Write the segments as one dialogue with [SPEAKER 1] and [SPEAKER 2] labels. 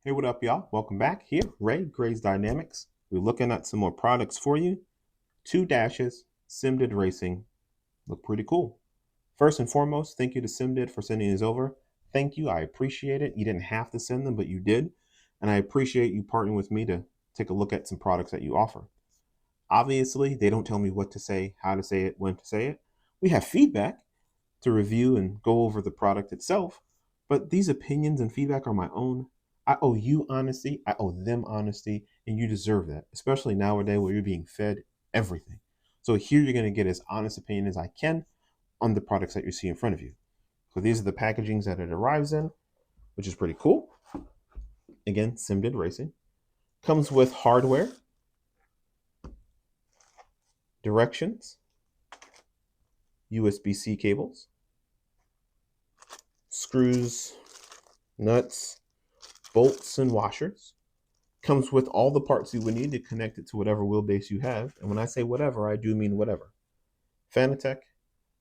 [SPEAKER 1] Hey, what up, y'all? Welcome back. Here, Grayze Dynamics. We're looking at some more products for you. 2 dashes, Simdid Racing. Look pretty cool. First and foremost, thank you to Simdid for sending these over. Thank you. I appreciate it. You didn't have to send them, but you did. And I appreciate you partnering with me to take a look at some products that you offer. Obviously, they don't tell me what to say, how to say it, when to say it. We have feedback to review and go over the product itself, but these opinions and feedback are my own. I owe you honesty, I owe them honesty, and you deserve that, especially nowadays where you're being fed everything. So here you're going to get as honest opinion as I can on the products that you see in front of you. So these are the packagings that it arrives in, which is pretty cool. Again, Simdid Racing. Comes with hardware, directions, USB-C cables, screws, nuts, bolts, and washers. Comes with all the parts you would need to connect it to whatever wheelbase you have. And when I say whatever, I do mean whatever. Fanatec,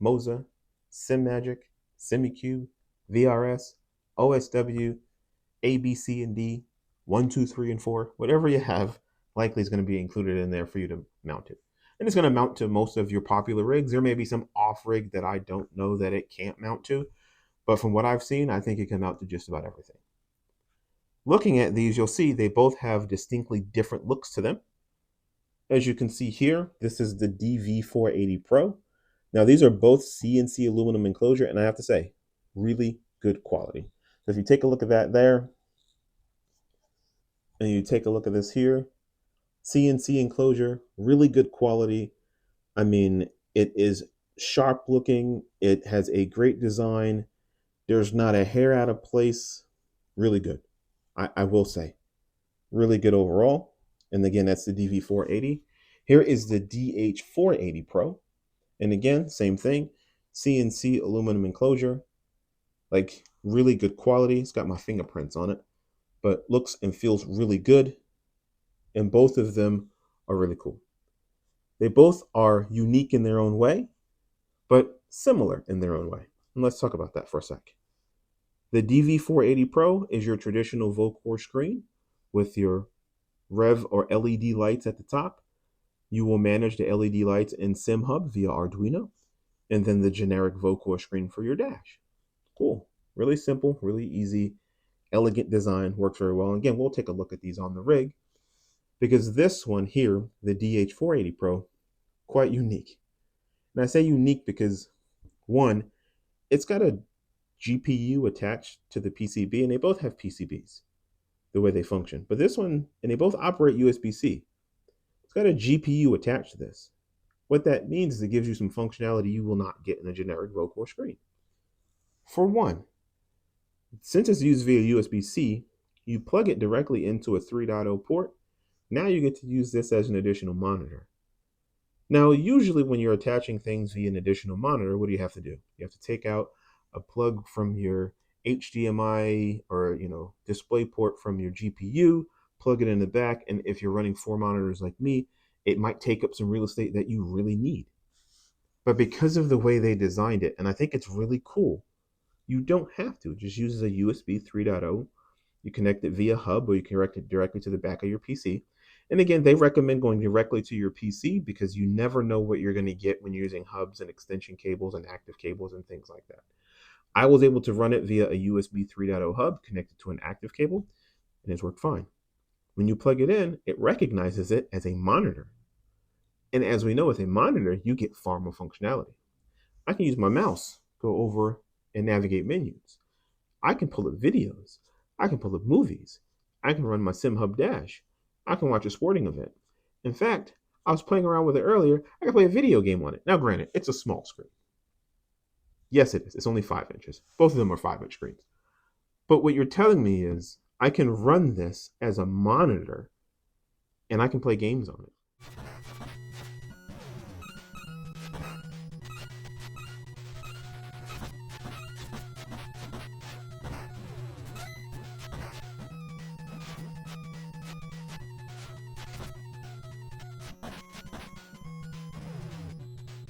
[SPEAKER 1] Moza, SimMagic, SimiCube, VRS, OSW, A, B, C, and D, 1, 2, 3, and 4, whatever you have, likely is going to be included in there for you to mount it. And it's going to mount to most of your popular rigs. There may be some off rig that I don't know that it can't mount to, but from what I've seen, I think it can mount to just about everything. Looking at these, you'll see they both have distinctly different looks to them. As you can see here, this is the DV480 Pro. Now, these are both CNC aluminum enclosure, and I have to say, really good quality. So if you take a look at that there, and you take a look at this here, CNC enclosure, really good quality. I mean, it is sharp looking. It has a great design. There's not a hair out of place. Really good. I will say. Really good overall. And again, that's the DV480. Here is the DH480 Pro. And again, same thing. CNC aluminum enclosure. Like really good quality. It's got my fingerprints on it. But looks and feels really good. And both of them are really cool. They both are unique in their own way, but similar in their own way. And let's talk about that for a sec. The DV480 Pro is your traditional Vocore screen with your Rev or LED lights at the top. You will manage the LED lights in SimHub via Arduino, and then the generic Vocore screen for your dash. Cool. Really simple, really easy, elegant design, works very well. And again, we'll take a look at these on the rig because this one here, the DH480 Pro, quite unique. And I say unique because one, it's got a GPU attached to the PCB, and they both have PCBs, the way they function. But this one, and they both operate USB-C. It's got a GPU attached to this. What that means is it gives you some functionality you will not get in a generic Vocore screen. For one, since it's used via USB-C, you plug it directly into a 3.0 port. Now you get to use this as an additional monitor. Now, usually when you're attaching things via an additional monitor, what do you have to do? You have to take out a plug from your HDMI or display port from your GPU, plug it in the back, and if you're running 4 monitors like me, it might take up some real estate that you really need. But because of the way they designed it, and I think it's really cool, you don't have to. It just uses a USB 3.0. You connect it via hub, or you connect it directly to the back of your PC. And again, they recommend going directly to your PC because you never know what you're going to get when you're using hubs and extension cables and active cables and things like that. I was able to run it via a USB 3.0 hub connected to an active cable, and it's worked fine. When you plug it in, it recognizes it as a monitor. And as we know, with a monitor, you get far more functionality. I can use my mouse, go over and navigate menus. I can pull up videos. I can pull up movies. I can run my SimHub Dash. I can watch a sporting event. In fact, I was playing around with it earlier. I can play a video game on it. Now, granted, it's a small screen. Yes, it is. It's only 5 inches. Both of them are 5-inch screens. But what you're telling me is I can run this as a monitor and I can play games on it.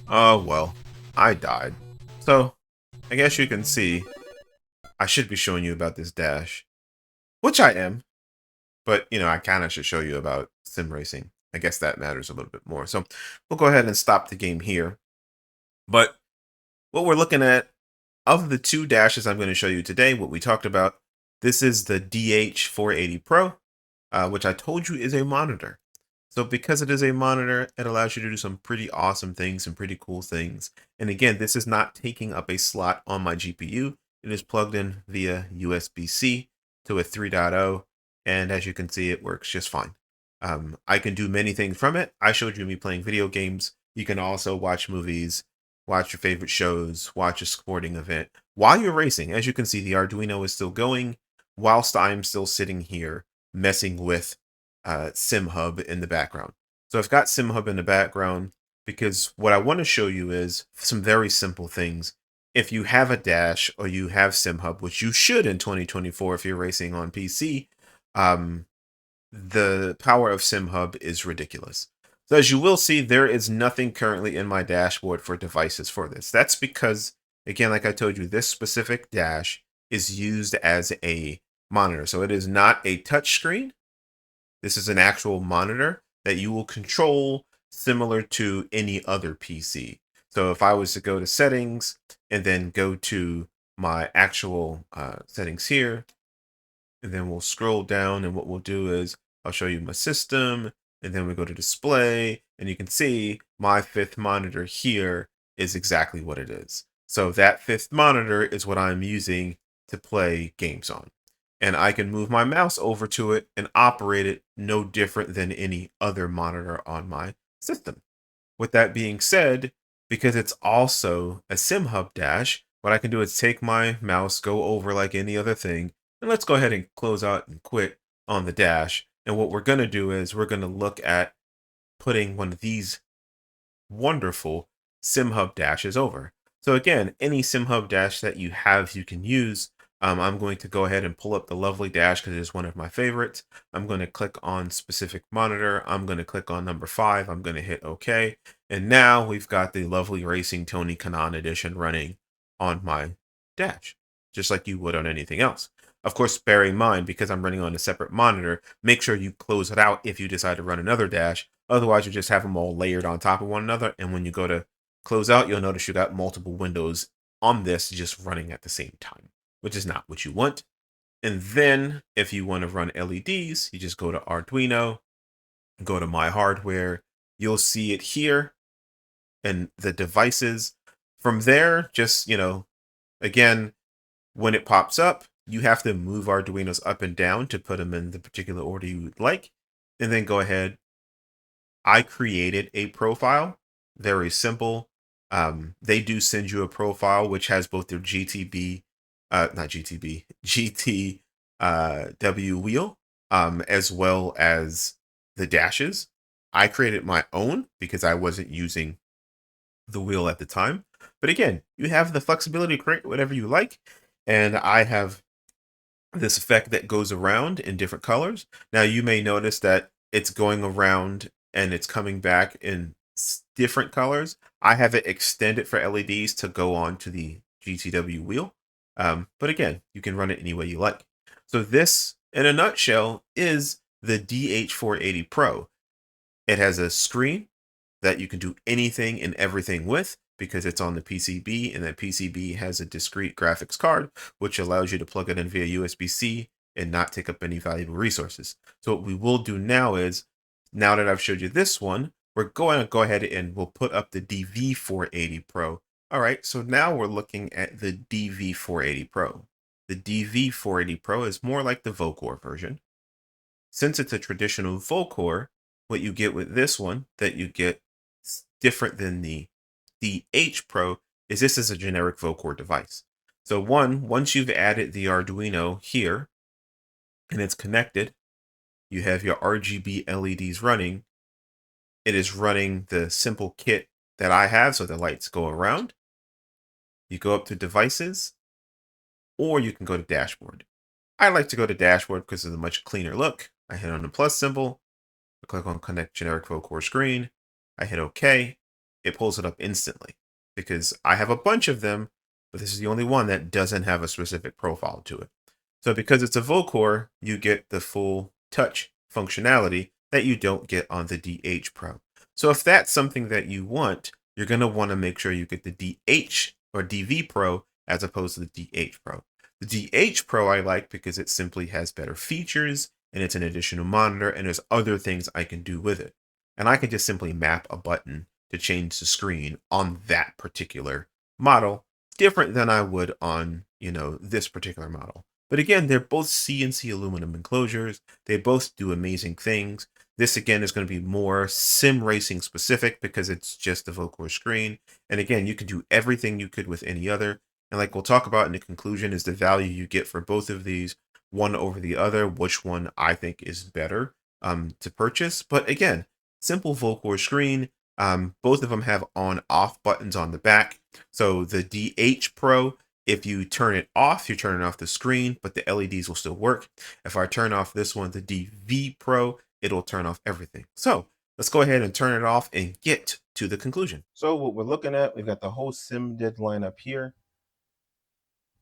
[SPEAKER 2] Oh, well, I died. So, I guess you can see I should be showing you about this dash. Which I am. But, I kind of should show you about sim racing. I guess that matters a little bit more. So we'll go ahead and stop the game here. But what we're looking at, of the two dashes I'm going to show you today, what we talked about, this is the DH480 Pro, which I told you is a monitor. So because it is a monitor, it allows you to do some pretty awesome things, some pretty cool things. And again, this is not taking up a slot on my GPU. It is plugged in via USB-C to a 3.0. And as you can see, it works just fine. I can do many things from it. I showed you me playing video games. You can also watch movies, watch your favorite shows, watch a sporting event while you're racing. As you can see, the Arduino is still going whilst I'm still sitting here messing with SimHub in the background. So I've got SimHub in the background because what I want to show you is some very simple things. If you have a dash or you have SimHub, which you should in 2024 if you're racing on PC, the power of SimHub is ridiculous. So as you will see, there is nothing currently in my dashboard for devices for this. That's because, again, like I told you, this specific dash is used as a monitor. So it is not a touch screen. This is an actual monitor that you will control similar to any other PC. So if I was to go to settings and then go to my actual settings here, and then we'll scroll down, and what we'll do is I'll show you my system, and then we go to display, and you can see my fifth monitor here is exactly what it is. So that fifth monitor is what I'm using to play games on. And I can move my mouse over to it and operate it no different than any other monitor on my system. With that being said, because it's also a SimHub dash, what I can do is take my mouse, go over like any other thing, and let's go ahead and close out and quit on the dash. And what we're going to do is we're going to look at putting one of these wonderful SimHub dashes over. So again, any SimHub dash that you have, you can use. I'm going to go ahead and pull up the lovely dash because it's one of my favorites. I'm going to click on specific monitor. I'm going to click on number 5. I'm going to hit OK. And now we've got the lovely Racing Tony Kanaan edition running on my dash, just like you would on anything else. Of course, bear in mind, because I'm running on a separate monitor, make sure you close it out if you decide to run another dash. Otherwise, you just have them all layered on top of one another. And when you go to close out, you'll notice you got multiple windows on this just running at the same time, which is not what you want. And then if you want to run LEDs, you just go to Arduino, go to My Hardware. You'll see it here and the devices. From there, just, again, when it pops up, you have to move Arduinos up and down to put them in the particular order you would like. And then go ahead. I created a profile, very simple. They do send you a profile which has both their not GTB, GTW wheel, as well as the dashes. I created my own because I wasn't using the wheel at the time. But again, you have the flexibility to create whatever you like. And I have this effect that goes around in different colors. Now you may notice that it's going around and it's coming back in different colors. I have it extended for LEDs to go on to the GTW wheel. But again, you can run it any way you like. So this, in a nutshell, is the DH480 Pro. It has a screen that you can do anything and everything with because it's on the PCB, and that PCB has a discrete graphics card, which allows you to plug it in via USB-C and not take up any valuable resources. So what we will do now is, now that I've showed you this one, we're going to go ahead and we'll put up the DV480 Pro. All right, so now we're looking at the DV480 Pro. The DV480 Pro is more like the Vocor version. Since it's a traditional Vocor, what you get with this one that you get different than the DH Pro is this is a generic Vocor device. So once you've added the Arduino here and it's connected, you have your RGB LEDs running. It is running the simple kit that I have, so the lights go around. You go up to devices, or you can go to dashboard. I like to go to dashboard because it's a much cleaner look. I hit on the plus symbol, I click on connect generic Vocor screen, I hit OK. It pulls it up instantly because I have a bunch of them, but this is the only one that doesn't have a specific profile to it. So because it's a Vocor, you get the full touch functionality that you don't get on the DH Pro. So if that's something that you want, you're going to want to make sure you get the DH or DV Pro as opposed to the DH Pro. The DH Pro I like because it simply has better features and it's an additional monitor and there's other things I can do with it. And I can just simply map a button to change the screen on that particular model, different than I would on, this particular model. But again, they're both CNC aluminum enclosures. They both do amazing things. This again is going to be more sim racing specific because it's just a Vocore screen. And again, you can do everything you could with any other. And like we'll talk about in the conclusion is the value you get for both of these, one over the other, which one I think is better to purchase. But again, simple Vocore screen. Both of them have on-off buttons on the back. So the DH Pro, if you turn it off, you're turning off the screen, but the LEDs will still work. If I turn off this one, the DV Pro, it'll turn off everything. So let's go ahead and turn it off and get to the conclusion. So what we're looking at, we've got the whole Simdid lineup here.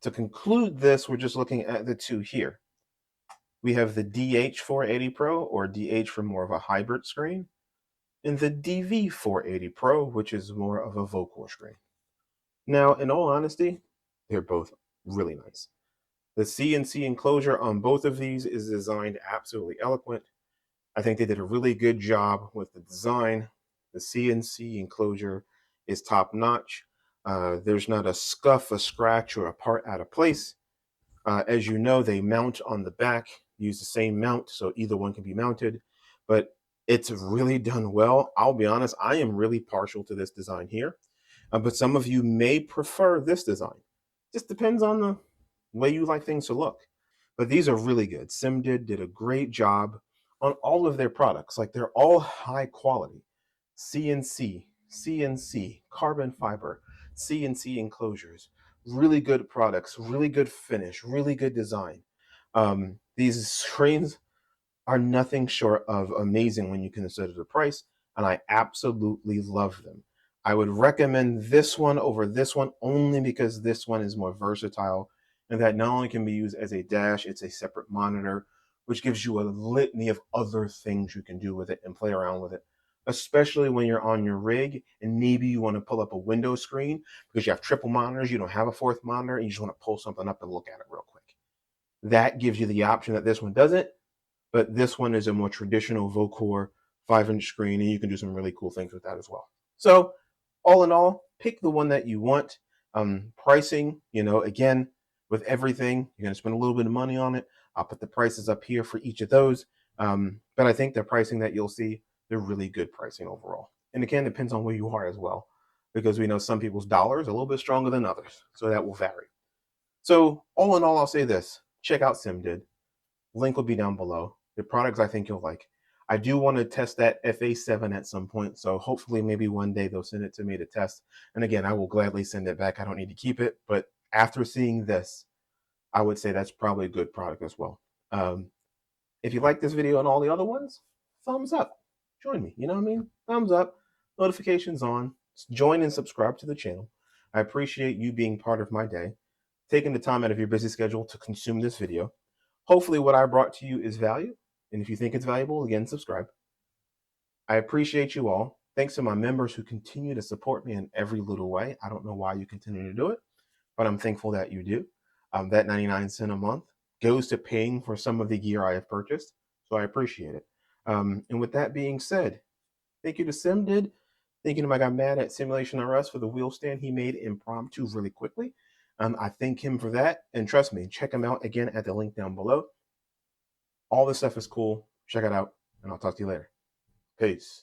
[SPEAKER 2] To conclude this, we're just looking at the two here. We have the DH480 Pro, or DH for more of a hybrid screen, and the DV480 Pro, which is more of a Vocore screen. Now, in all honesty, they're both really nice. The CNC enclosure on both of these is designed absolutely eloquent. I think they did a really good job with the design. The CNC enclosure is top notch. There's not a scuff, a scratch, or a part out of place. As you know, they mount on the back, use the same mount, so either one can be mounted. But it's really done well. I'll be honest, I am really partial to this design here. But some of you may prefer this design. Just depends on the way you like things to look. But these are really good. Simdid did a great job on all of their products. Like they're all high quality. CNC, carbon fiber, CNC enclosures, really good products, really good finish, really good design. These screens are nothing short of amazing when you consider the price, and I absolutely love them. I would recommend this one over this one only because this one is more versatile and that not only can be used as a dash, it's a separate monitor, which gives you a litany of other things you can do with it and play around with it, especially when you're on your rig and maybe you want to pull up a window screen because you have triple monitors, you don't have a fourth monitor, and you just want to pull something up and look at it real quick. That gives you the option that this one doesn't, but this one is a more traditional Vocore 5-inch screen, and you can do some really cool things with that as well. So all in all, pick the one that you want. Pricing, again, with everything, you're going to spend a little bit of money on it. I'll put the prices up here for each of those. But I think the pricing that you'll see, they're really good pricing overall. And again, it depends on where you are as well, because we know some people's dollars are a little bit stronger than others. So that will vary. So all in all, I'll say this. Check out Simdid. Link will be down below. The products I think you'll like. I do want to test that FA7 at some point, so hopefully maybe one day they'll send it to me to test. And again, I will gladly send it back. I don't need to keep it, but after seeing this, I would say that's probably a good product as well. If you like this video and all the other ones, thumbs up. Join me, you know what I mean? Thumbs up, notifications on, join and subscribe to the channel. I appreciate you being part of my day, taking the time out of your busy schedule to consume this video. Hopefully what I brought to you is value. And if you think it's valuable, again, subscribe. I appreciate you all. Thanks to my members who continue to support me in every little way. I don't know why you continue to do it, but I'm thankful that you do. That 99 cents a month goes to paying for some of the gear I have purchased. So I appreciate it. And with that being said, thank you to Simdid. Thank you to my guy Matt at Simulation RS for the wheel stand he made impromptu really quickly. I thank him for that. And trust me, check him out again at the link down below. All this stuff is cool. Check it out, and I'll talk to you later. Peace.